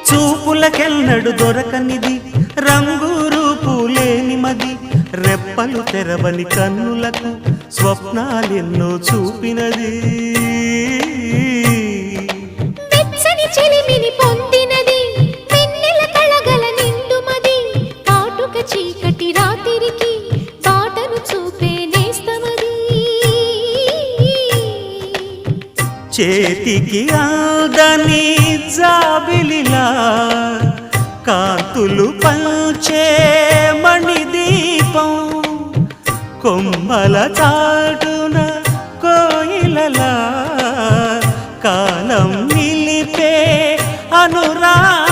చూపులకెన్నడు దొరకనిది రంగు రూపు లేని మది రెప్పలు తెరవని కన్నులకు స్వప్నాలెన్నో చూపినది వెచ్చని చెలిమిని పొందినది వెన్నెల కళగల నిండుమది కాటుక చీకటి రాత్రికి బాటను చూపే నేస్తమది చేతికి ఆదని జాబిలిలా కాంతులు పంచే మణిదీపం కొమ్మల చాటున కోయిలలా కాలం నిలిపే అనురాగం